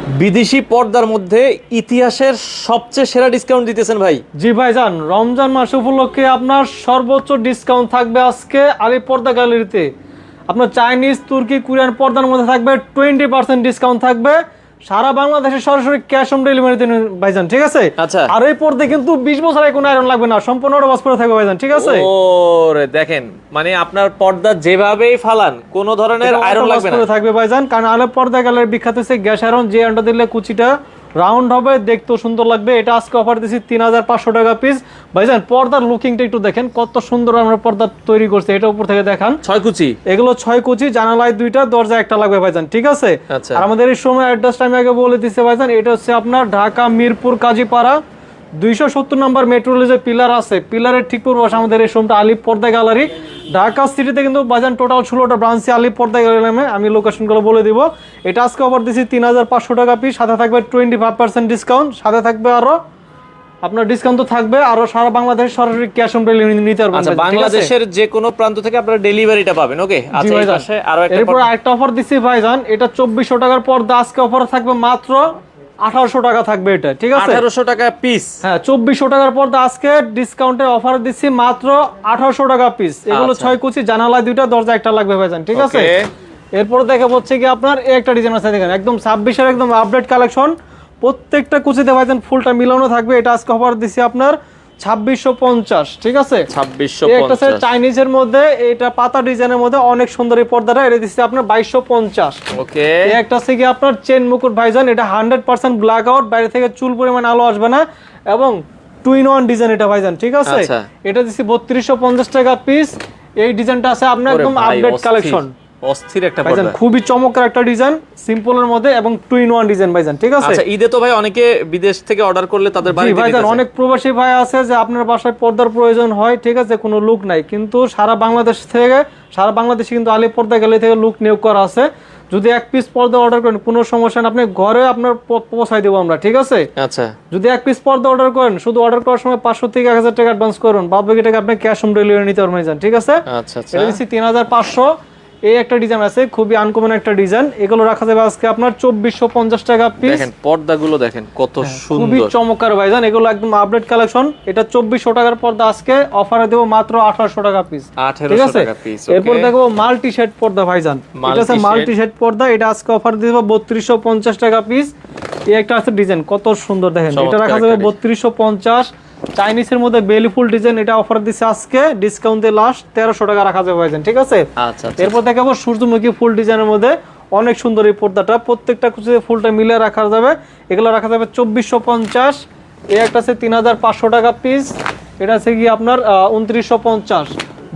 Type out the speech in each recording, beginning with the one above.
বিদেশি পর্দার মধ্যে ইতিহাসের সবচেয়ে সেরা ডিসকাউন্ট দিতেছেন ভাই। জি ভাইজান, রমজান মাস উপলক্ষে আপনার সর্বোচ্চ ডিসকাউন্ট থাকবে আজকে আলী পর্দা গ্যালারিতে। আপনার চাইনিজ, তুর্কি, কোরিয়ান পর্দার মধ্যে থাকবে 20% ডিসকাউন্ট থাকবে। সারা বাংলাদেশে সরাসরি ক্যাশ অন ডেলিভারি দেন ভাইজান, ঠিক আছে? আচ্ছা। আর এই পর্দা কিন্তু 20 বছর কোনো আয়রন লাগবে না, সম্পূর্ণ ওয়াশ করে থাকবে ভাইজান, ঠিক আছে? ওরে দেখেন, মানে আপনার পর্দা যেভাবেই ফালান কোনো ধরনের আয়রন লাগবে না, থাকবে ভাইজান। কারণ আলী পর্দা গ্যালারি বিখ্যাত হচ্ছে গ্যাস আয়রন, যে আয়রনটা দিলে কুচিটা রাউন্ড হবে, দেখতেও সুন্দর লাগবে। এটা আজকে অফার দিচ্ছি 3500 টাকা পিস। ভাইজান পর্দার লুকিংটা একটু দেখেন, কত সুন্দর আমরা পর্দা তৈরি করছি। এটা উপর থেকে দেখান, 6 কুচি, এগুলো 6 কুচি, জানালায় 2টা, দরজা একটা লাগবে ভাইজান, ঠিক আছে? আর আমাদের এই সময় অ্যাড্রেসটা আমি আগে বলে দিচ্ছি ভাইজান, এটা হচ্ছে আপনার ঢাকা মিরপুর কাজীপাড়া 270 নম্বর মেট্রো রেলের যে পিলার আছে, পিলারের ঠিক পূর্ব পাশে আমাদের এই শোরুমটা আলী পর্দা গ্যালারি। ঢাকা সিটিতে কিন্তু বাজান টোটাল 16টা ব্রাঞ্চে আলী পর্দা গ্যালারি নামে। আমি লোকেশনগুলো বলে দিব। এটা আজকে অফার দিচ্ছি 3500 টাকা পিস, সাথে থাকবে 25% ডিসকাউন্ট, সাথে থাকবে আরো আপনার ডিসকাউন্ট তো থাকবে, আরো সারা বাংলাদেশ সরাসরি ক্যাশ অন ডেলিভারি নিতে পারবেন। আচ্ছা, বাংলাদেশের যে কোনো প্রান্ত থেকে আপনারা ডেলিভারিটা পাবেন, ওকে? আচ্ছা, এই পাশে আরো একটা, এরপর আরেকটা অফার দিচ্ছি ভাইজান, এটা 2400 টাকার পর্দা, আজকে অফার থাকবে মাত্র 1800 টাকা থাকবে এটা, ঠিক আছে? 1800 টাকা পিস। হ্যাঁ, 2400 টাকার পর্দা আজকে ডিসকাউন্টে অফার দিচ্ছি মাত্র 1800 টাকা পিস। এগুলো 6 কুচি, জানালা 2টা, দরজা একটা লাগবে ভাইজান, ঠিক আছে? এরপর দেখা হচ্ছে কি আপনার এই একটা ডিজাইন আছে, দেখেন একদম 26 এর একদম আপডেট কালেকশন, প্রত্যেকটা কুচিতে ভাইজান ফুলটা মিলানো থাকবে। এটা আজকে অফার দিচ্ছি আপনার 2650, ঠিক আছে? 2650। একটা আছে চাইনিজের মধ্যে, এটা পাতা ডিজাইনের মধ্যে অনেক সুন্দর এই পর্দাটা, এটা দিচ্ছি আপনার 2250। ওকে। একটা আছে কি আপনার চেন মুকুট ভাইজান, এটা 100% ব্ল্যাক আউট, বাইরে থেকে চুল পরিমাণ আলো আসবে না, এবং 2-in-1 ডিজাইন এটা ভাইজান, ঠিক আছে? এটা দিচ্ছি 3250 টাকা পিস। এই ডিজাইনটা আছে আপনার একদম আপডেট কালেকশন, অস্থির একটা ভাইজান, পর্দা, খুবই চমৎকার একটা ডিজাইন, সিম্পলের মধ্যে এবং 2-in-1 ডিজাইন ভাইজান, ঠিক আছে? আচ্ছা, ঈদে তো ভাই অনেকে বিদেশ থেকে অর্ডার করলে তাদের বাড়িতে ভাইজান অনেক প্রবাসী ভাই আছে যে আপনার বাসায় পর্দার প্রয়োজন হয়, ঠিক আছে, কোনো লুক নাই, কিন্তু সারা বাংলাদেশে কিন্তু আলী পর্দা গ্যালারি থেকে লুক নিয়োগ করা আছে। যদি এক পিস পর্দা অর্ডার করেন কোনো সমস্যা না, আপনি ঘরে আপনার পৌঁছাই দেবো আমরা, ঠিক আছে? আচ্ছা, যদি এক পিস পর্দা অর্ডার করেন, শুধু অর্ডার করার সময় 500 থেকে 1000 টাকা অ্যাডভান্স করুন, বাদ বাকি টাকা আপনি ক্যাশ অন ডেলিভারি নিতে পারবেন, ঠিক আছে? আচ্ছা আচ্ছা, এটা দিচ্ছি 3500। এই একটা ডিজাইন আছে, খুবই আনকমন একটা ডিজাইন, এগুলো রাখা যাবে আজকে আপনার 2450 টাকা পিস। দেখেন পর্দাগুলো দেখেন কত সুন্দর, খুবই চমৎকার ভাইজান, এগুলো একদম আপডেট কালেকশন। এটা 2400 টাকার পর্দা, আজকে অফারে দেব মাত্র 1800 টাকা পিস, ঠিক আছে? এরপর দেখো মাল্টি শেড পর্দা ভাইজান, এটা আছে মাল্টি শেড পর্দা, এটা আজকে অফার দেব 3250 টাকা পিস। এই একটা আছে ডিজাইন কত সুন্দর, দেখেন এটা রাখা যাবে 3250। চাইনিজের মধ্যে বেলিফুল ডিজাইন, এটা অফার দিচ্ছে আজকে ডিসকাউন্ট দিয়ে লাস্ট 1300 টাকা রাখা যাবে ভাইজান, ঠিক আছে? আচ্ছা, এরপর দেখাবো সূর্যমুখী ফুল ডিজাইনের মধ্যে অনেক সুন্দর এই পর্দাটা, প্রত্যেকটা কুচিতে ফুলটা মিলে রাখা যাবে, এগুলো রাখা যাবে 2450। এই একটা আছে 3500 টাকা পিস, এটা আছে কি আপনার 2950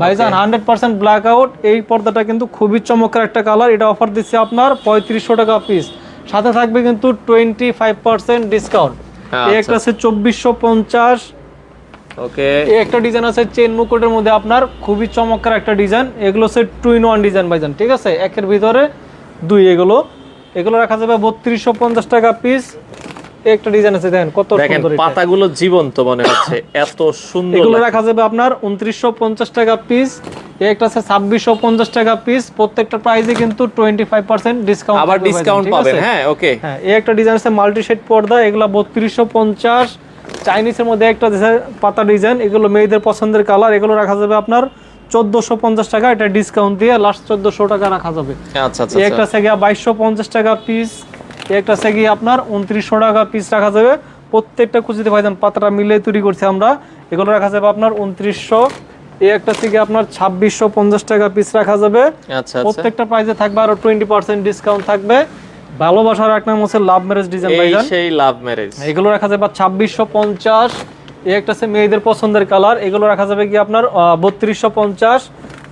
ভাইজান, 100% ব্ল্যাক আউট। এই পর্দাটা কিন্তু খুবই চমৎকার একটা কালার, এটা অফার দিচ্ছে আপনার 3500 টাকা পিস, সাথে থাকবে কিন্তু 25% ডিসকাউন্ট। এই একটা আছে 2450। ওকে। এই একটা ডিজাইন আছে চেন মুকুটের মধ্যে আপনার, খুবই চমৎকার একটা ডিজাইন, এগুলো হচ্ছে 2-in-1 ডিজাইন ভাইজান, ঠিক আছে? একের ভিতরে 2, এগুলো রাখা যাবে 3250 টাকা পিস। একটা ডিজাইন আছে, দেখেন কত সুন্দর, পাতাগুলো জীবন্ত মনে হচ্ছে, এত সুন্দর। এগুলো রাখা যাবে আপনার 2950 টাকা পিস। এই একটা আছে 2650 টাকা পিস, প্রত্যেকটা প্রাইসে কিন্তু 25% ডিসকাউন্ট, আবার ডিসকাউন্ট পাবেন। হ্যাঁ, ওকে। হ্যাঁ, এই একটা ডিজাইন আছে মাল্টি শেড পর্দা, এগুলো 3250। চাইনিজের মধ্যে একটা পাতা ডিজাইন, এগুলো মেয়েদের পছন্দের কালার, এগুলো রাখা যাবে আপনার 1450 টাকা, এটা ডিসকাউন্ট দিয়ে লাস্ট 1400 টাকা রাখা যাবে। আচ্ছা আচ্ছা, এই একটা আছে 2250 টাকা পিস। এই একটা আছে আপনার 2900 টাকা পিস রাখা যাবে, প্রত্যেকটা কুচিতে ভাইজান পাতাটা মিলে তৈরি করছি আমরা, এগুলো রাখা যাবে আপনার 2900। এই একটা থেকে আপনার 2650 টাকা পিস রাখা যাবে। আচ্ছা, প্রত্যেকটা প্রাইসে থাকবে আরো 20% ডিসকাউন্ট থাকবে। ভালোবাসার এক নাম হচ্ছে লাভ ম্যারেজ ডিজাইন ভাইজান, সেই লাভ ম্যারেজ, এগুলো রাখা যাবে 2650। এই একটা আছে মেয়েদের পছন্দের কালার, এগুলো রাখা যাবে কি আপনার 3250।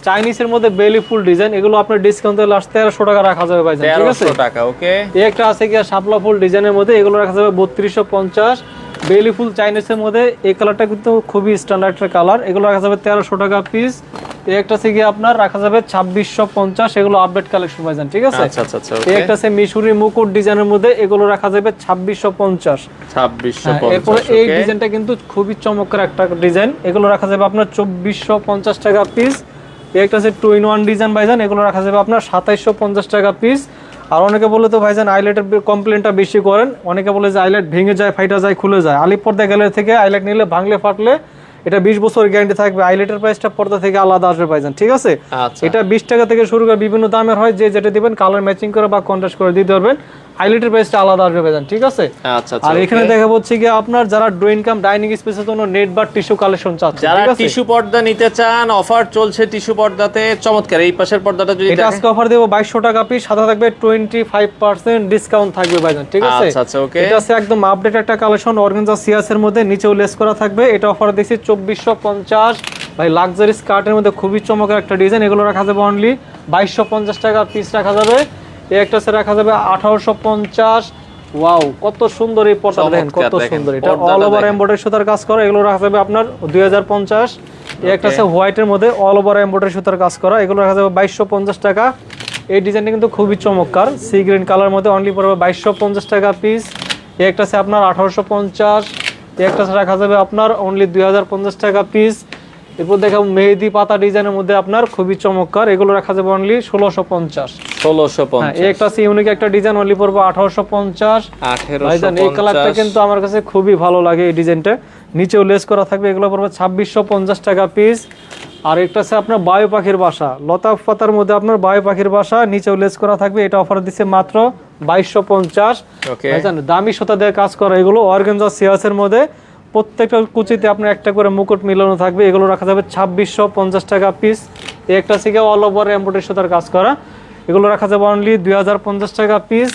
চাইনিজের মধ্যে বেলি ফুল ডিজাইন, এগুলো আপনার ডিসকাউন্টে লাস্ট 1300 টাকা রাখা যাবে ভাইজান, ঠিক আছে? 1300 টাকা, ওকে। এই একটা আছে কি শাপলা ফুল ডিজাইনের মধ্যে, এগুলো রাখা যাবে 3250। বেলি ফুল চাইনিজের মধ্যে, এই কালারটা কিন্তু খুবই স্ট্যান্ডার্ড একটা কালার, এগুলো রাখা যাবে 1300 টাকা পিস। এই একটা আছে কি আপনার রাখা যাবে 2650, এগুলো আপডেট কালেকশন ভাইজান, ঠিক আছে? আচ্ছা আচ্ছা, এই একটা আছে মিশরি মুকুট ডিজাইনের মধ্যে, এগুলো রাখা যাবে 2650। এরপরে এই ডিজাইনটা কিন্তু খুবই চমৎকার একটা ডিজাইন, এগুলো রাখা যাবে আপনার 2450 টাকা পিস। এই একটা আছে 2-in-1 ডিজাইন ভাইজান, এগুলো রাখা যাবে আপনার 2750 টাকা পিস। আর অনেকে বলে তো ভাইজান আইলাইটের কমপ্লেনটা বেশি করেন, অনেকে বলে যে আইলাইট ভেঙে যায়, ফাইটা যায়, খুলে যায়। আলিপ পর্দা গ্যালারি থেকে আইলাইট নিলে ভাঙলে ফাটলে এটা 20 বছর গ্যারান্টি থাকবে। আইলাইটের প্রাইসটা পর্দা থেকে আলাদা আসবে ভাইজান, ঠিক আছে? আচ্ছা এটা 20 টাকা থেকে শুরু করে বিভিন্ন দামের হয়, যে যেটা দিবেন কালার ম্যাচিং করে বা কন্ট্রাস্ট করে দিতে পারবেন। হাইলাইটের প্রাইসটা আলাদা আসবে ভাইজান, ঠিক আছে? আচ্ছা আর এখানে দেখা হচ্ছে কি আপনার যারা ড্রয়িং কাম ডাইনিং স্পেসের জন্য নেট বা টিস্যু কালেকশন চাচ্ছে, যারা ঠিক আছে? টিস্যু পর্দা নিতে চান, অফার চলছে টিস্যু পর্দাতে চমৎকার। এই পাশের পর্দাটা যদি এটা আজকে অফার দেব 2200 টাকা পিস, সাথে থাকবে 25% ডিসকাউন্ট থাকবে ভাইজান, ঠিক আছে? আচ্ছা আচ্ছা ওকে। এটা আছে একদম আপডেট একটা কালেকশন, অর্গানজা সিয়াসের মধ্যে, নিচেও লেস করা থাকবে। এটা অফার দিচ্ছি 2450 ভাই। লাক্সারি স্কার্টের মধ্যে খুবই চমৎকার একটা ডিজাইন, এগুলো রাখা যাবে অনলি 2250 টাকা পিস রাখা যাবে। এই একটা সে রাখা যাবে 1850। ওয়াও, কত সুন্দর এই পর্দা, দেখেন কত সুন্দর। এটা অল ওভার এমব্রয়ডারি সুতার কাজ করা, এগুলো রাখা যাবে আপনার 2050। এই একটা আছে হোয়াইটের মধ্যে অল ওভার এমব্রয়ডারি সুতার কাজ করা, এগুলো রাখা যাবে 2250 টাকা। এই ডিজাইনটা কিন্তু খুবই চমৎকার, সি গ্রিন কালার মধ্যে, অনলি পড়বে 2250 টাকা পিস। এই একটা আছে আপনার 1850। এই একটা রাখা যাবে আপনার অনলি 2050 টাকা পিস। এরপর দেখো মেহেদি পাতা ডিজাইনের মধ্যে আপনার খুবই চমৎকার, এগুলো রাখা যাবে অনলি 1650। 1650। এই একটা আছে ইউনিক একটা ডিজাইন, অনলি পড়বে 1850। ভাইজান এই কালারটা কিন্তু আমার কাছে খুবই ভালো লাগে, এই ডিজাইনটা নিচেও লেস করা থাকবে, এগুলো পড়বে 2650 টাকা পিস। আর একটা আছে আপনার বায়ু পাখির বাসা, লতা পাতার মধ্যে আপনার বায়ু পাখির বাসা, নিচেও লেস করা থাকবে। এটা অফার দিচ্ছে মাত্র 2250। ভাইজান দামি সুতা দিয়ে কাজ করা, এগুলো অর্গানজা সিয়াসের মধ্যে, প্রত্যেকটা কুচিতে আপনার একটা করে মুকুট মিলানো থাকবে, এগুলো রাখা যাবে 2650 টাকা পিস। এই একটা থেকে অল ওভার এমব্রয়ডারি সুতার কাজ করা, এগুলো রাখা যাবে অনলি 2050 টাকা পিস।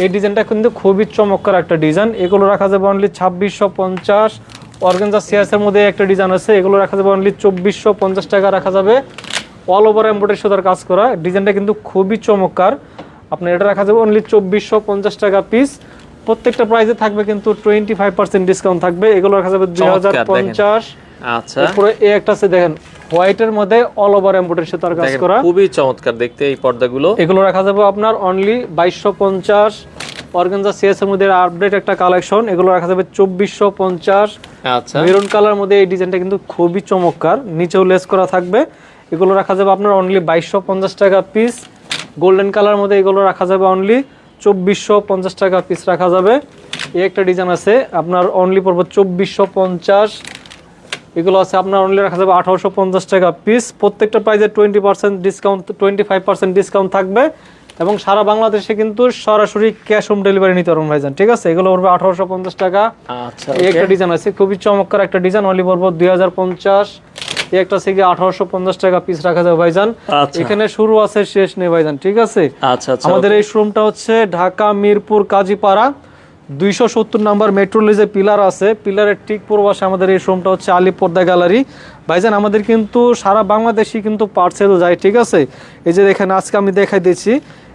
এই ডিজাইনটা কিন্তু খুবই চমৎকার একটা ডিজাইন, এগুলো রাখা যাবে অনলি 2650। অর্গানজা সিয়াসের মধ্যে একটা ডিজাইন আছে, এগুলো রাখা যাবে অনলি 2450 টাকা রাখা যাবে। অল ওভার এমব্রয়ডারি সুতার কাজ করা, ডিজাইনটা কিন্তু খুবই চমৎকার। আপনার এটা রাখা যাবে অনলি 2450 টাকা পিস। প্রত্যেকটা প্রাইসে থাকবে কিন্তু 25% ডিসকাউন্ট থাকবে, এগুলো রাখা যাবে 2050। আচ্ছা তারপরে এই একটা আছে দেখেন হোয়াইটের মধ্যে অল ওভার এমব্রয়ডারি সুতার কাজ করা, খুবই চমৎকার দেখতে এই পর্দাগুলো, এগুলো রাখা যাবে আপনার অনলি 2250। অর্গানজা সিএস এর মধ্যে আপডেট একটা কালেকশন, এগুলো রাখা যাবে 2450। আচ্ছা মেরুন কালার মধ্যে এই ডিজাইনটা কিন্তু খুবই চমৎকার, নিচেও লেস করা থাকবে, এগুলো রাখা যাবে আপনার অনলি 2250 টাকা পিস। গোল্ডেন কালার মধ্যে এগুলো রাখা যাবে অনলি 2450 টাকা পিস রাখা যাবে। এই একটা ডিজাইন আছে আপনার অনলি পড়বে 2450। এগুলো আছে আপনার অনলি রাখা যাবে 1850 টাকা পিস। প্রত্যেকটা প্রাইসে 20% ডিসকাউন্ট, 25% ডিসকাউন্ট থাকবে, এবং সারা বাংলাদেশে কিন্তু সরাসরি ক্যাশ হোম ডেলিভারি নিতে পারবেন ভাইজান, ঠিক আছে? এগুলো পড়বে 1850 টাকা। আচ্ছা এই একটা ডিজাইন আছে খুবই চমৎকার একটা ডিজাইন, অনলি পড়বে 2050। এই একটা থেকে 1850 টাকা পিস রাখা যাবে ভাইজান। এখানে শুরু আছে শেষ নেই ভাইজান, ঠিক আছে? আচ্ছা আচ্ছা। আমাদের এই শোরুমটা হচ্ছে ঢাকা মিরপুর কাজীপাড়া 270 নাম্বার মেট্রো রেলের পিলার আছে, পিলারের ঠিক পূর্ব পাশে আমাদের এই শোরুমটা হচ্ছে আলিপ পর্দা গ্যালারি। ভাইজান আমাদের কিন্তু সারা বাংলাদেশই কিন্তু পার্সেল যায়, ঠিক আছে? এই যে দেখেন আজকে আমি দেখাই দিচ্ছি,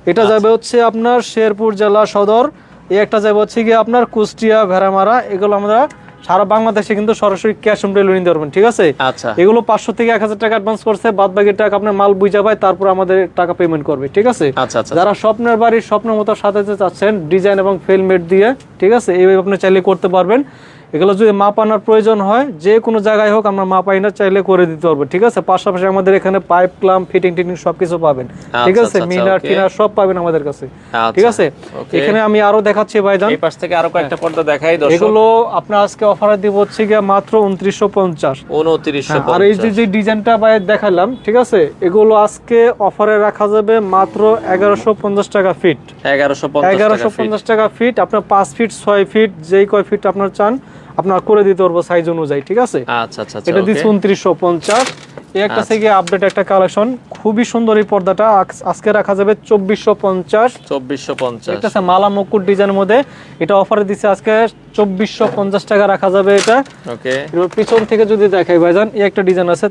এটা যাবে হচ্ছে আপনার শেরপুর জেলা সদর, এই একটা যাবে হচ্ছে গিয়ে আপনার কুষ্টিয়া, ভেড়ামারা, এগুলো আমরা সারা বাংলাদেশে কিন্তু সরাসরি ক্যাশ অন ডেলিভারি নিতে পারবেন, ঠিক আছে? আচ্ছা এগুলো 500 থেকে 1000 টাকা অ্যাডভান্স করছে, বাদ বাকি টাকা আপনার মাল বুঝা পায়, তারপর আমাদের টাকা পেমেন্ট করবে, ঠিক আছে? আচ্ছা আচ্ছা। যারা স্বপ্নের বাড়ি স্বপ্নের মতো সাজাতে চাচ্ছেন ডিজাইন এবং ফিল্মেট দিয়ে, ঠিক আছে, এইভাবে আপনি চাইলে করতে পারবেন। এগুলো যদি মাপ আনার প্রয়োজন হয় যে কোনো জায়গায় হোক আমরা মাপ আইনা চাইলে করে দিতে পারবো, ঠিক আছে? পাশাপাশি আমাদের এখানে পাইপ, ক্লাম, ফিটিং টিটিং সবকিছু পাবেন, ঠিক আছে? মিনার টিনার সব পাবেন আমাদের কাছে, ঠিক আছে? এখানে আমি আরো দেখাচ্ছি ভাইজান, এই পাশ থেকে আরো কয়েকটা পর্দা দেখাই দর্শক। এগুলো আপনার আজকে অফারে দিব হচ্ছে গিয়ে মাত্র 2950। 2950। আর এই যে ডিজাইনটা ভাই দেখালাম, ঠিক আছে, এগুলো আজকে অফারে রাখা যাবে মাত্র 1150 টাকা ফিট। 1150 টাকা ফিট, আপনার 5 ফিট 6 ফিট যেই কয় ফিট আপনার চান আপনার করে দিতে পারবো সাইজ অনুযায়ী, ঠিক আছে? আচ্ছা আচ্ছা। এটা দিচ্ছে 2950। এই একটা থেকে আপডেট একটা কালেকশন, খুবই সুন্দর এই পর্দাটা আজকে রাখা যাবে 2450। 2450। এটা আছে মালা মুকুট ডিজাইনের মধ্যে, এটা অফারে দিচ্ছে আজকে 2450 টাকা রাখা যাবে এটা। ওকে। এর পিছন থেকে যদি দেখাই ভাইজান, এই একটা ডিজাইন আছে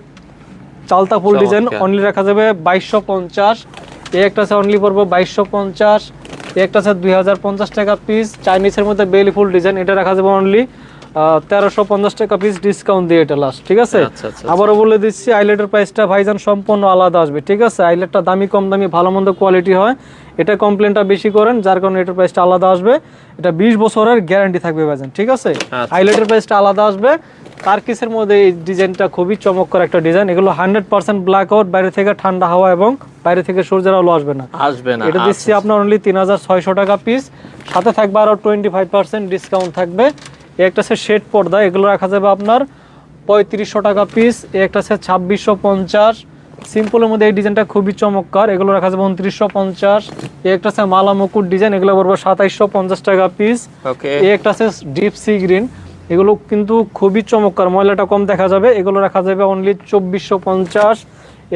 চালতা ফুল ডিজাইন, অনলি রাখা যাবে 2250। এই একটা আছে অনলি পড়বে 2250। এই একটা আছে 2050 টাকা পিস, চাইনিজের মধ্যে বেলি ফুল ডিজাইন, এটা রাখা যাবে অনলি 1350 টাকা পিস ডিসকাউন্ট দিয়ে এটা লাস্ট, ঠিক আছে? আবারও বলে দিচ্ছি আইলেটের প্রাইসটা ভাইজান সম্পূর্ণ আলাদা আসবে, ঠিক আছে? আইলেটটা দামি কম দামি ভালো মন্দ কোয়ালিটি হয়, এটা কমপ্লেনটা বেশি করেন যার কারণে এটার প্রাইসটা আলাদা আসবে। এটা 20 বছরের গ্যারান্টি থাকবে ভাইজান, ঠিক আছে? আইলেটের প্রাইসটা আলাদা আসবে। টার্কিসের মধ্যে এই ডিজাইনটা খুবই চমৎকার একটা ডিজাইন। এগুলো 100% ব্ল্যাক আউট, বাইরে থেকে ঠান্ডা হাওয়া এবং বাইরে থেকে সূর্যের আলো আসবে না। এটা দিচ্ছি আপনার অনলি 3600 টাকা পিস, সাথে থাকবে আরো 25% ডিসকাউন্ট থাকবে। একটা আছে শেড পর্দা, এগুলো রাখা যাবে আপনার 3500 টাকা পিস। একটা আছে 2650। সিম্পলের মধ্যে এই ডিজাইনটা খুবই চমৎকার, এগুলো রাখা যাবে 2950। একটা আছে মালা মুকুট ডিজাইন, এগুলো পড়বে 2750 টাকা পিস। একটা আছে ডিপ সি গ্রিন, এগুলো কিন্তু খুবই চমৎকার, ময়লাটা কম দেখা যাবে, এগুলো রাখা যাবে অনলি 2450।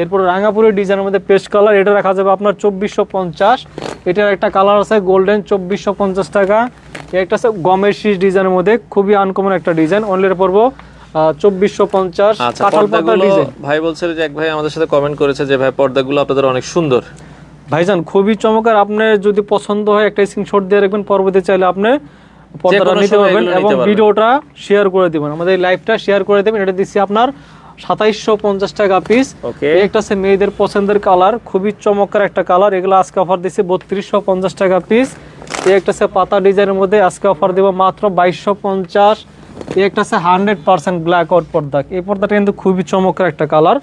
এরপর রাঙাপুরের ডিজাইনের মধ্যে পেস্ট কালার, এটা রাখা যাবে আপনার 2450। এটার একটা কালার আছে গোল্ডেন, 2450 টাকা। একটা আছে গমের শীষ ডিজাইনের মধ্যে, খুবই আনকমন একটা ডিজাইন, অনলি পড়বো 2450। কাঁঠাল পাতা ডিজাইন। ভাই বলছিল যে এক ভাই আমাদের সাথে কমেন্ট করেছে যে ভাই পর্দাগুলো আপনাদের অনেক সুন্দর। ভাইজান খুবই চমৎকার, আপনার যদি পছন্দ হয় একটা স্ক্রিনশট দিয়ে রাখবেন, পরবর্তী চাইলে আপনি পর্দাটা নিতে পারবেন এবং ভিডিওটা শেয়ার করে দিবেন, আমাদের লাইভটা শেয়ার করে দেবেন। এটা দিচ্ছি আপনার 2750 টাকা পিস। একটা আছে মেয়েদের পছন্দের কালার, খুবই চমৎকার একটা কালার, এগুলো আজকে অফার দিচ্ছি 3250 টাকা পিস। একটা আছে পাতা ডিজাইনের মধ্যে, আজকে অফার দেব মাত্র 2250। একটা আছে 100% ব্ল্যাক আউট পর্দা, এই পর্দাটা কিন্তু খুবই চমৎকার একটা কালার।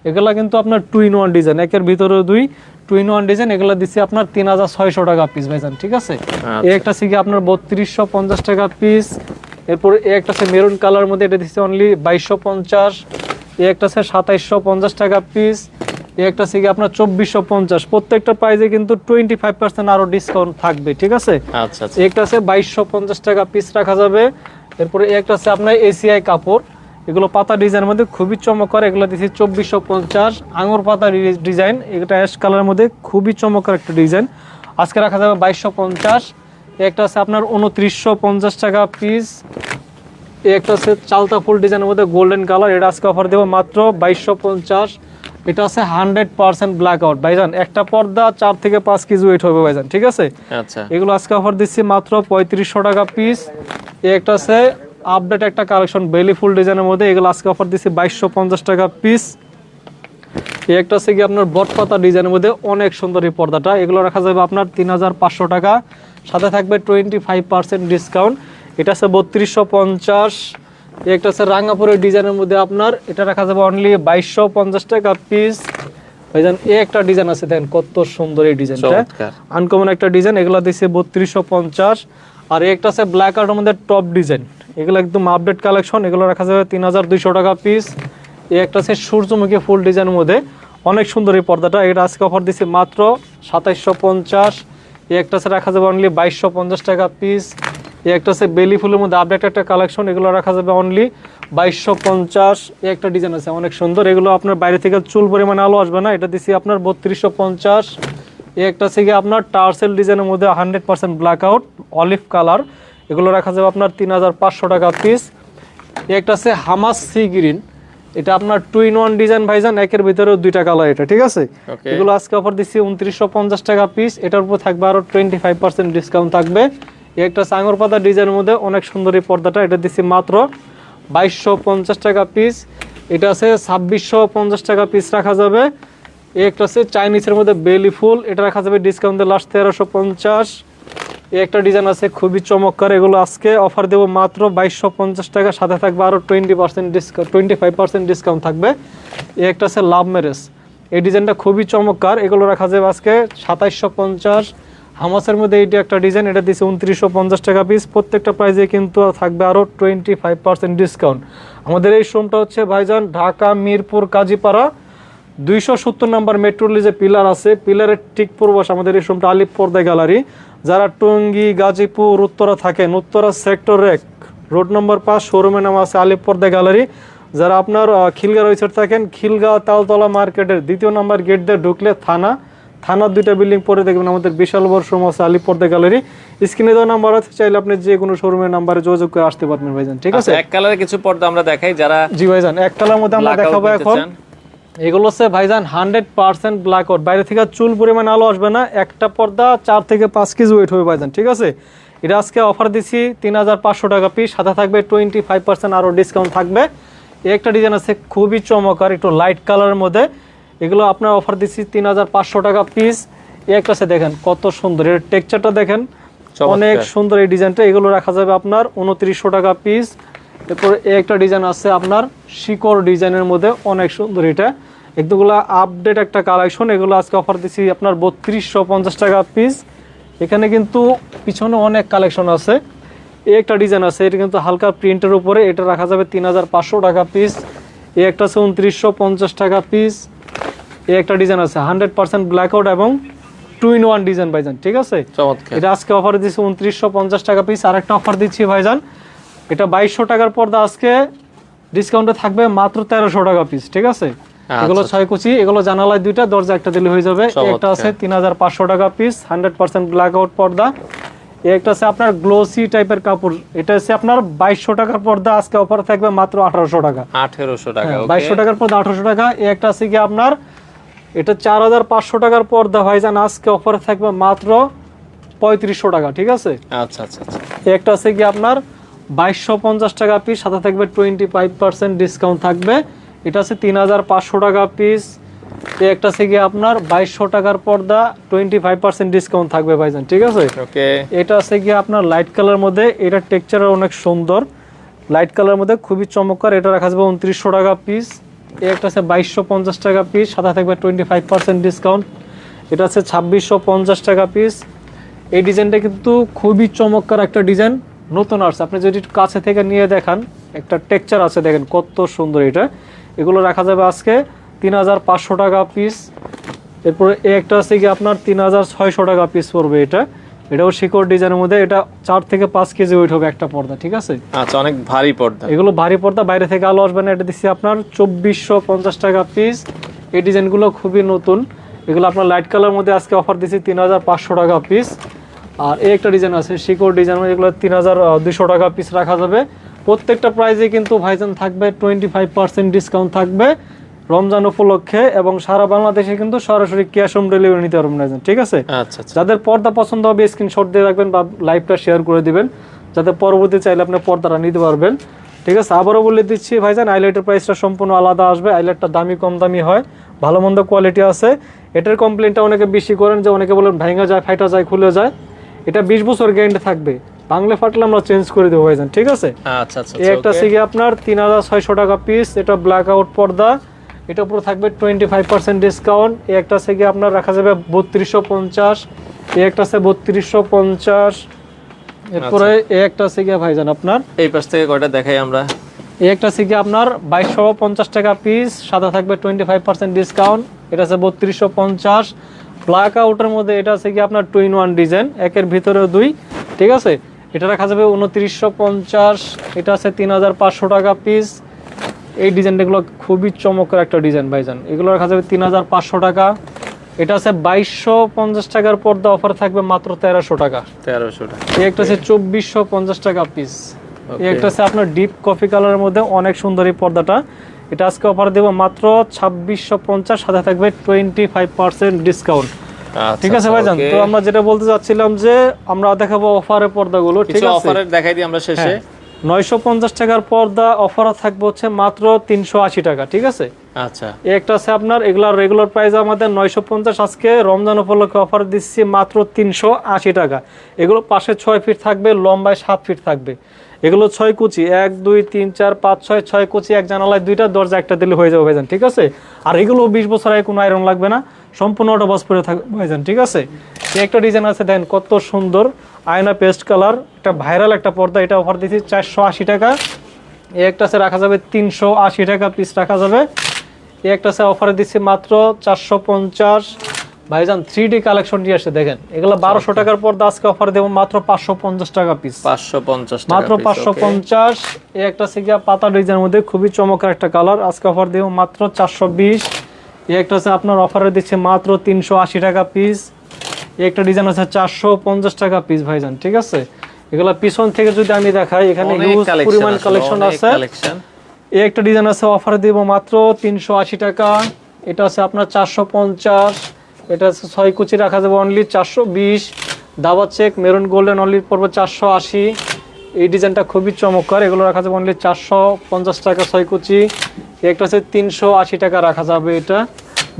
এগুলা কিন্তু আপনার 2-in-1 ডিজাইন, একের ভিতরে 2 2-in-1 ডিজাইন, এগুলো দিচ্ছি আপনার 3600 টাকা পিস ভাইজান, ঠিক আছে। একটা আছে কি আপনার 3250 টাকা পিস। এরপর একটা আছে মেরুন কালার মধ্যে, এটা দিচ্ছি অনলি 2250। একটা আছে 2750 টাকা পিস। একটা আছে কি আপনার 2450। প্রত্যেকটা প্রাইসে কিন্তু 25% আরো ডিসকাউন্ট থাকবে, ঠিক আছে। একটা আছে 2250 টাকা পিস রাখা যাবে। এরপরে একটা আছে আপনার এসিআই কাপড়, এগুলো পাতা ডিজাইনের মধ্যে খুবই চমৎকার, এগুলো দিচ্ছি 2450। আঙুর পাতা ডিজাইন, এটা অ্যাশ কালারের মধ্যে খুবই চমৎকার একটা ডিজাইন, আজকে রাখা যাবে 2250। একটা আছে আপনার 2950 টাকা পিস। একটা আছে চালতা ফুল ডিজাইনের মধ্যে গোল্ডেন কালার, এটা আজকে অফার দেবো মাত্র 2250। এটা আছে 100% ব্ল্যাক আউট ভাইজান, একটা পর্দা 4 থেকে 5 কেজি ওয়েট হবে ভাইজান, ঠিক আছে। এগুলো আজকে অফার দিচ্ছি মাত্র 3500 টাকা পিস। একটা আছে আপডেট একটা কালেকশন বেলি ফুল ডিজাইনের মধ্যে, এগুলো আজকে অফার দিচ্ছি 2250 টাকা পিস। একটা আছে কি আপনার বটপাতা ডিজাইনের মধ্যে, অনেক সুন্দর এই পর্দাটা, এগুলো রাখা যাবে আপনার 3500 টাকা, সাথে থাকবে 25% ডিসকাউন্ট। এটা আছে 3250। একটা আছে রাঙ্গাপুরের ডিজাইনের মধ্যে আপনার, এটা রাখা যাবে অনলি 2250 টাকা পিস ভাইজান। একটা ডিজাইন আছে দেখেন কত সুন্দর এই ডিজাইনটা, আনকমন একটা ডিজাইন, এগুলো দিচ্ছে 3250। আর একটা আছে ব্ল্যাক আউটের মধ্যে টপ ডিজাইন, এগুলো একদম আপডেট কালেকশন, এগুলো রাখা যাবে 3200 টাকা পিস। একটা আছে সূর্যমুখী ফুল ডিজাইনের মধ্যে, অনেক সুন্দর এই পর্দাটা, এটা আজকে অফার দিচ্ছি মাত্র 2750। একটা আছে রাখা যাবে অনলি 2250 টাকা পিস। একটা আছে বেলি ফুলের মধ্যে আপডেট একটা কালেকশন, এগুলো রাখা যাবে অনলি 2250। একটা ডিজাইন আছে অনেক সুন্দর, এগুলো আপনার বাইরে থেকে চুল পরিমাণে আলো আসবে না, এটা দিচ্ছি আপনার 3250। একটা আছে কি আপনার টার্সেল ডিজাইনের মধ্যে 100% ব্ল্যাক আউট অলিভ কালার, এগুলো রাখা যাবে আপনার 3500 টাকা পিস। একটা আছে হামাস সি গ্রিন, এটা আপনার 2-in-1 ডিজাইন ভাইজান, একের ভিতরে 2টা কালার, এটা ঠিক আছে। এগুলো আজকে অফার দিচ্ছি 2950 টাকা পিস, এটার উপর থাকবে আরো 25% ডিসকাউন্ট থাকবে। একটা সাঙ্গর পাতা ডিজাইনের মধ্যে অনেক সুন্দর এই পর্দাটা, এটা দিচ্ছি মাত্র 2250 টাকা পিস। এটা আছে 2650 টাকা পিস রাখা যাবে। একটা আছে চাইনিজের মধ্যে বেলি ফুল, এটা রাখা যাবে ডিসকাউন্টে লাস্ট 1350। একটা ডিজাইন আছে খুবই চমৎকার, এগুলো আজকে অফার দেবো মাত্র 2250 টাকা, সাথে থাকবে আরো 20% ডিসকাউন্ট, 25% ডিসকাউন্ট থাকবে। একটা আছে লাভ ম্যারেজ, এই ডিজাইনটা খুবই চমৎকার, এগুলো রাখা যাবে আজকে 2750। হামাসের মধ্যে এইটা একটা ডিজাইন, এটা দিচ্ছে 2950 টাকা পিস। প্রত্যেকটা প্রাইসে কিন্তু থাকবে আরো 25% ডিসকাউন্ট। আমাদের এই শোরুমটা হচ্ছে ভাইজান ঢাকা মিরপুর কাজীপাড়া 270 নম্বর মেট্রো যে পিলার আছে, পিলারের ঠিক পূর্ব পাশে আমাদের এই শোরুমটা, আলিপ পর্দা গ্যালারি। যারা টঙ্গী গাজীপুর উত্তরা থাকেন, উত্তরা সেক্টর 1 রোড নম্বর 5 শোরুমের নাম আছে আলিপ পর্দা গ্যালারি। যারা আপনার খিলগাঁও ওইসাইড থাকেন, খিলগাঁও তালতলা মার্কেটের 2য় নম্বর গেট দিয়ে ঢুকলে থানার 2টা বিল্ডিং পরে দেখবেন আমাদের বিশাল বড় শোরুম আছে আলিপ পর্দা গ্যালারি। স্ক্রিনে দেওয়া নাম্বার আছে, চাইলে আপনি যে কোনো শোরুমের নাম্বারে যোগাযোগ করে আসতে পারবেন ভাইজান, ঠিক আছে। এক কালারে কিছু পর্দা আমরা দেখাই, যারা জি ভাইজান এক কালারের মধ্যে আমরা দেখাবো এখন। এগুলো হচ্ছে ভাইজান 100% ব্ল্যাক আউট, বাইরে থেকে চুল পরিমাণ আলো আসবে না, একটা পর্দা 4 থেকে 5 কেজি ওয়েট হবে ভাইজান, ঠিক আছে। এটা আজকে অফার দিচ্ছি 3500 টাকা পিস, সাথে থাকবে 25% আরো ডিসকাউন্ট থাকবে। একটা ডিজাইন আছে খুবই চমৎকার, একটু লাইট কালারের মধ্যে, এগুলো আপনার অফার দিচ্ছি 3500 টাকা পিস। একটা আছে দেখেন কত সুন্দর, এর টেক্সচারটা দেখেন অনেক সুন্দর এই ডিজাইনটা, এগুলো রাখা যাবে আপনার 2900 টাকা পিস। এরপর একটা ডিজাইন আছে আপনার শিকড় ডিজাইনের মধ্যে, অনেক সুন্দর। এটা একদমগুলো আপডেট একটা কালেকশন। এগুলো আজকে অফার দিচ্ছি আপনার 3250 টাকা পিস। এখানে কিন্তু পিছনে অনেক কালেকশন আছে। একটা ডিজাইন আছে, এটা কিন্তু হালকা প্রিন্টের উপরে, এটা রাখা যাবে 3500 টাকা পিস। একটা আছে 2950 টাকা পিস। একটা ডিজাইন আছে 100% ব্ল্যাক আউট এবং 2-in-1 ডিজাইন ভাইজান, ঠিক আছে। এটা আজকে অফার দিচ্ছি 2950 টাকা পিস। আর একটা অফার দিচ্ছি ভাইজান, এটা 2200 টাকার পর্দা আজকে ডিসকাউন্টে থাকবে মাত্র 1300 টাকা পিস, ঠিক আছে। এগুলো 6 কুচি, এগুলো জানালায় 2টা, দরজা একটা দিলে হয়ে যাবে। একটা আছে 3500 টাকা পিস, 100% ব্ল্যাক আউট পর্দা। একটা আছে আপনার গ্লোসি টাইপের কাপড়, এটা আছে আপনার 2200 টাকার পর্দা, আজকে অফার থাকবে মাত্র 1800 টাকা। 1800 টাকা, 2200 টাকার পর্দা 1800 টাকা। একটা আছে কি আপনার, এটা 4500 টাকার পর্দা ভাইজান, আজকে অফার থাকবে মাত্র 3500 টাকা, ঠিক আছে। আচ্ছা আচ্ছা আচ্ছা। একটা আছে কি আপনার 2250 টাকা পিস, সাথে থাকবে 25% ডিসকাউন্ট থাকবে। এটা আছে 3500 টাকা পিস। একটা আছে কি আপনার 2200 টাকার পর্দা, 25% ডিসকাউন্ট থাকবে ভাইজান, ঠিক আছে। ওকে। এটা আছে কি আপনার লাইট কালার মধ্যে, এটা টেক্সচার অনেক সুন্দর, লাইট কালার মধ্যে খুবই চমৎকার। এটা রাখা যাবে 2900 টাকা পিস। একটা আছে 2250 টাকা পিস, সাথে থাকবে 25% ডিসকাউন্ট। এটা আছে 2650 টাকা পিস। এই ডিজাইনটা কিন্তু খুবই চমৎকার একটা ডিজাইন, নতুন আসছে। আপনি যদি কাছে থেকে নিয়ে দেখান, একটা টেক্সচার আছে, দেখেন কত সুন্দর এটা। এগুলো রাখা যাবে আজকে 3500 টাকা পিস। এরপরে একটা আছে কি আপনার 3600 টাকা পিস পড়বে। এটাও শিকড় ডিজাইনের মধ্যে, এটা 4 থেকে 5 কেজি ওয়েট হবে একটা পর্দা, ঠিক আছে। আচ্ছা, অনেক ভারী পর্দা। এগুলো ভারী পর্দা, বাইরে থেকে আলো আসবে না। এটা দিচ্ছি আপনার 2450 টাকা পিস। এই ডিজাইনগুলো খুবই নতুন, এগুলো আপনার লাইট কালার মধ্যে আজকে অফার দিচ্ছি 3500 টাকা পিস। আর একটা ডিজাইন আছে শিকড় ডিজাইন, এগুলো 3200 টাকা পিস রাখা যাবে। প্রত্যেকটা প্রাইসে কিন্তু ভাইজান থাকবে 25% ডিসকাউন্ট থাকবে রমজান উপলক্ষে, এবং সারা বাংলাদেশে কিন্তু সরাসরি ক্যাশ অন ডেলিভারি নিতে পারবেন ভাইজান, ঠিক আছে। আচ্ছা আচ্ছা। যাদের পর্দা পছন্দ হবে স্ক্রিনশট দিয়ে রাখবেন বা লাইভটা শেয়ার করে দিবেন, যাতে পরবর্তী চাইলে আপনি পর্দাটা নিতে পারবেন, ঠিক আছে। আবারও বলে দিচ্ছি ভাইজান, আইলাইটের প্রাইসটা সম্পূর্ণ আলাদা আসবে। আইলাইটটা দামি কম দামি হয়, ভালো মন্দ কোয়ালিটি আছে। এটার কমপ্লেনটা অনেকে বেশি করেন, যে অনেকে বলেন ভাঙা যায়, ফাটা যায়, খুলে যায়। এটা 20 বছর গ্যারান্টি থাকবে, বাংলা ফাটলে আমরা চেঞ্জ করে দেবো ভাইজান, ঠিক আছে। আচ্ছা আচ্ছা। একটা সিগে আপনার 3600 টাকা পিস, এটা ব্ল্যাক আউট পর্দা, এটা উপরে থাকবে 25% ডিসকাউন্ট। একটা সিগে আপনার রাখা যাবে 3250। একটা আছে 3250। এরপরে একটা সিগে ভাইজান আপনার এই পাশ থেকে কয়টা দেখাই আমরা। একটা সিগে আপনার 2250 টাকা পিস, সাদা থাকবে 25% ডিসকাউন্ট। এটা আছে 3250 ব্ল্যাক আউটের মধ্যে। এটা আছে কি আপনার 2-in-1 ডিজাইন, একের ভিতরে 2, ঠিক আছে। এটা রাখা যাবে 2950। এটা আছে 3500 টাকা পিস। এই ডিজাইনগুলো খুবই চমৎকার একটা ডিজাইন ভাইজান, এগুলো রাখা যাবে 3500 টাকা। এটা আছে 2250 টাকার পর্দা, অফার থাকবে মাত্র 1300 টাকা। 1300 টাকা। এই একটা আছে 2450 টাকা পিস। এই একটা আছে আপনার ডিপ কফি কালারের মধ্যে, অনেক সুন্দর এই পর্দাটা। এটা আজকে অফার দেব মাত্র 2650, সাথে থাকবে 25% ডিসকাউন্ট, ঠিক আছে ভাইজান। তো আমরা যেটা বলতে চাচ্ছিলাম যে আমরা দেখাবো অফারের পর্দাগুলো, ঠিক আছে। অফারের দেখাই দিই আমরা শেষে। 950 টাকার পর্দা অফার থাকবে হচ্ছে মাত্র 380 টাকা, ঠিক আছে। আচ্ছা। একটা আছে আপনার, এগুলার রেগুলার প্রাইস আমাদের 950, আজকে রমজান উপলক্ষে অফার দিচ্ছি মাত্র 380 টাকা। এগুলো পাশে 6 ফিট থাকবে, লম্বায় 7 ফিট থাকবে। এগুলো 6 কুচি, 1 2 3 4 5 6 কুচি, এক জানালায় 2টা, দরজা একটা দিলে হয়ে যাবে ভাইজান, ঠিক আছে। আর এগুলো 20 বছর আগে কোনো আয়রন লাগবে না, সম্পূর্ণ অটো বাস পরে থাকবে ভাইজান, ঠিক আছে। একটা ডিজাইন আছে, দেখেন কত সুন্দর, আয়না পেস্ট কালার, এটা ভাইরাল একটা পর্দা। এটা অফার দিচ্ছি 480 টাকা। একটা আছে রাখা যাবে 380 টাকা পিস রাখা যাবে। একটা আছে অফারে দিচ্ছি মাত্র 450 ভাইজান। 3D কালেকশন নিয়ে আসছে, দেখেন এগুলো 1200 টাকার পর্দা, আজকে অফার দেবো মাত্র 550 টাকা পিস। 550 টাকা মাত্র 550। এই একটা সিগা পাতা ডিজাইনের মধ্যে খুবই চমৎকার একটা কালার, আজকে অফার দেবো মাত্র 420। এই একটা আছে আপনার অফারে দিচ্ছে মাত্র 380 টাকা পিস। এই একটা ডিজাইন আছে 450 টাকা পিস ভাইজান, ঠিক আছে। এগুলা পিছন থেকে যদি আমি দেখাই, এখানে হিউজ পরিমাণ কালেকশন আছে। এই একটা ডিজাইন আছে, অফারে দেব মাত্র 380 টাকা। এটা আছে আপনার 450। এটা আছে 6 কুচি, রাখা যাবে অনলি 420। দাবা চেক মেরুন গোল্ডেন অনলি পড়বে 480। এই ডিজাইনটা খুবই চমৎকার, এগুলো রাখা যাবে অনলি 450 টাকা 6 কুচি। একটা আছে 380 টাকা রাখা যাবে। এটা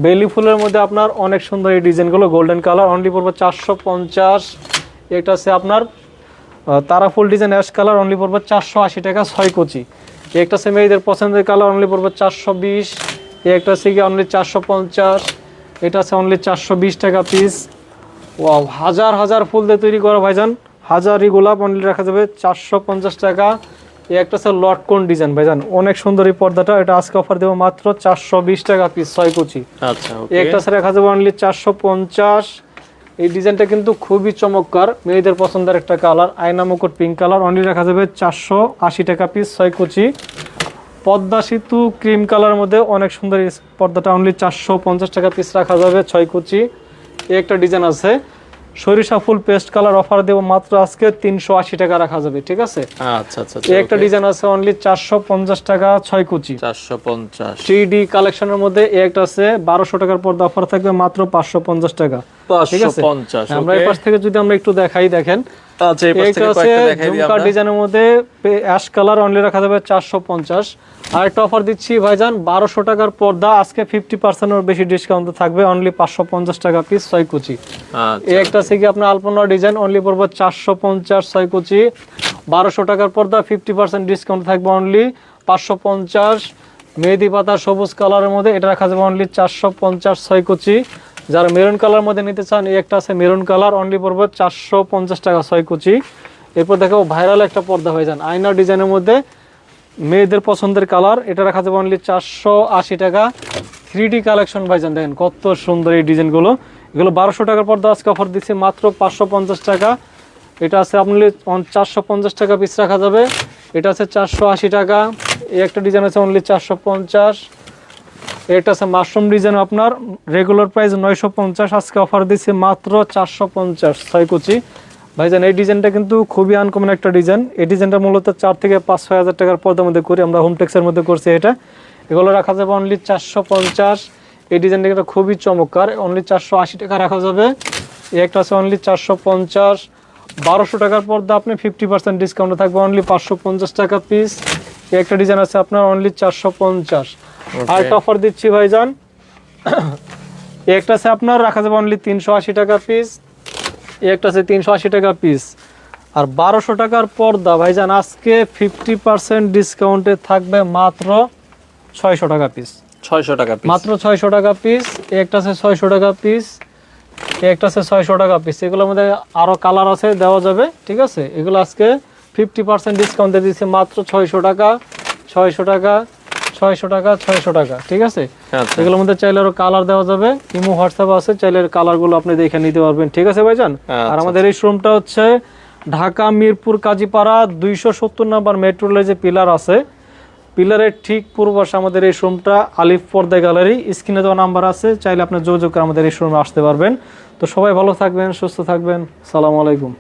বেলি ফুলের মধ্যে আপনার অনেক সুন্দর এই ডিজাইনগুলো, গোল্ডেন কালার, অনলি পড়বে 450। এটা আছে আপনার তারা ফুল ডিজাইন অ্যাশ কালার অনলি পড়বে 480 টাকা 6 কুচি। একটা আছে মেয়েদের পছন্দের কালার অনলি পড়বে 420, একটা আছে কি অনলি 450, এটা আছে অনলি 420 টাকা পিস। ওয়াও, হাজার হাজার ফুল দিয়ে তৈরি করা ভাইজান, হাজারি গোলাপ অনলি রাখা যাবে 450 টাকা। একটা আছে লটকন ডিজাইন ভাইজান, অনেক সুন্দর এই পর্দাটা, এটা আজকে অফার দেবো মাত্র 420 টাকা পিস 6 কুচি। আচ্ছা, একটা আছে রাখা যাবে অনলি 450। এই ডিজাইনটা কিন্তু খুবই চমৎকার, মেয়েদের পছন্দের একটা কালার, আয়না মুকুট পিঙ্ক কালার অনলি রাখা যাবে 480 টাকা পিস 6 কুচি। পদ্মা সেতু ক্রিম কালার মধ্যে অনেক সুন্দর এই পর্দাটা অনলি 450 টাকা পিস রাখা যাবে 6 কুচি। এই একটা ডিজাইন আছে সরিষা ফুল পেস্ট কালার, অফার দেব মাত্র আজকে 380 টাকা রাখা যাবে, ঠিক আছে। আচ্ছা আচ্ছা, এই একটা ডিজাইন আছে অনলি 450 টাকা 6 কুচি। 450 3D কালেকশনের মধ্যে এই একটা আছে 1200 টাকার পর্দা, অফার থাকবে মাত্র 550 টাকা, ঠিক আছে। 550। আমরা এই পাশ থেকে যদি আমরা একটু দেখাই, দেখেন আচ্ছা, এই পাশ থেকে কয়েকটা দেখাই দিই ঝুমকা আমরা। ডিজাইনের মধ্যে অ্যাশ কালার অনলি রাখা যাবে 450। আর একটা অফার দিচ্ছি ভাইজান 1200 টাকার পর্দা, আজকে 50% এর বেশি ডিসকাউন্ট থাকবে অনলি 550 টাকা পিস 6 কুচি। এই একটা আছে কি আপনার আলপনা ডিজাইন অনলি পড়বে 450 6 কুচি। 1200 টাকার পর্দা 50% ডিসকাউন্ট থাকবে অনলি 550। মেহেদি পাতা সবুজ কালারের মধ্যে এটা রাখা যাবে অনলি 450 6 কুচি। যারা মেরুন কালার মধ্যে নিতে চান, এই একটা আছে মেরুন কালার অনলি পড়বে 450 টাকা 6 কুচি। এরপর দেখো ভাইরাল একটা পর্দা হয়ে যান আয়না ডিজাইনের মধ্যে, মেয়েদের পছন্দের কালার, এটা রাখা যাবে অনলি 480 টাকা। 3D কালেকশন ভাইজান, দেখেন কত সুন্দর এই ডিজাইনগুলো, এগুলো 1200 টাকার পর্দা আজকে অফার দিচ্ছি মাত্র 550 টাকা। এটা আছে আপনি 450 টাকা পিস রাখা যাবে, এটা আছে 480 টাকা। এই একটা ডিজাইন আছে অনলি 450। এটা আছে মাশরুম ডিজাইন, আপনার রেগুলার প্রাইস 950, আজকে অফার দিচ্ছি মাত্র 450 6 কুচি। ভাইজান এই ডিজাইনটা কিন্তু খুবই আনকমন একটা ডিজাইন, এই ডিজাইনটা মূলত 4 থেকে 5-6 হাজার টাকার পর্দার মধ্যে করি আমরা, হোমটেক্সের মধ্যে করছি এটা। এগুলো রাখা যাবে অনলি 450। এই ডিজাইনটা কিন্তু খুবই চমৎকার, অনলি 480 টাকা রাখা যাবে। এই একটা আছে অনলি 450। 1200 টাকার পর্দা আপনি 50% ডিসকাউন্টে থাকবে অনলি 550 টাকা পিস। এই একটা ডিজাইন আছে আপনার অনলি 450। আর একটা অফার দিচ্ছি ভাইজান, এই একটা আছে আপনার রাখা যাবে অনলি 380 টাকা পিস। এই একটা আছে 380 টাকা পিস। আর 1200 টাকার পর্দা ভাইজান আজকে 50% ডিসকাউন্টে থাকবে মাত্র 600 টাকা পিস। 600 টাকা পিস, মাত্র 600 টাকা পিস। এই একটা আছে 600 টাকা পিস, এই একটা আছে 600 টাকা পিস। এগুলোর মধ্যে আরো কালার আছে, দেওয়া যাবে, ঠিক আছে। এগুলো আজকে 50% ডিসকাউন্টে দিচ্ছি মাত্র 600 টাকা 600 টাকা 600 টাকা 600 টাকা, ঠিক আছে। আচ্ছা। এগুলোর মধ্যে চাইলে আরো কালার দেওয়া যাবে, ইমো হোয়াটসঅ্যাপ আছে, চাইলে কালারগুলো আপনি দেখে নিতে পারবেন, ঠিক আছে ভাইজান। আর আমাদের এই শোরুমটা হচ্ছে ঢাকা মিরপুর কাজীপাড়া 270 নম্বর মেট্রো রেলের যে পিলার আছে, পিলারের ঠিক পূর্ব পাশে আমাদের এই শোরুমটা, আলিফ পর্দা গ্যালারি, স্ক্রিনে দেওয়া নাম্বার আছে, চাইলে আপনি যোগাযোগ করে আমাদের এই শোরুমে আসতে পারবেন। তো সবাই ভালো থাকবেন, সুস্থ থাকবেন, আসসালামু আলাইকুম।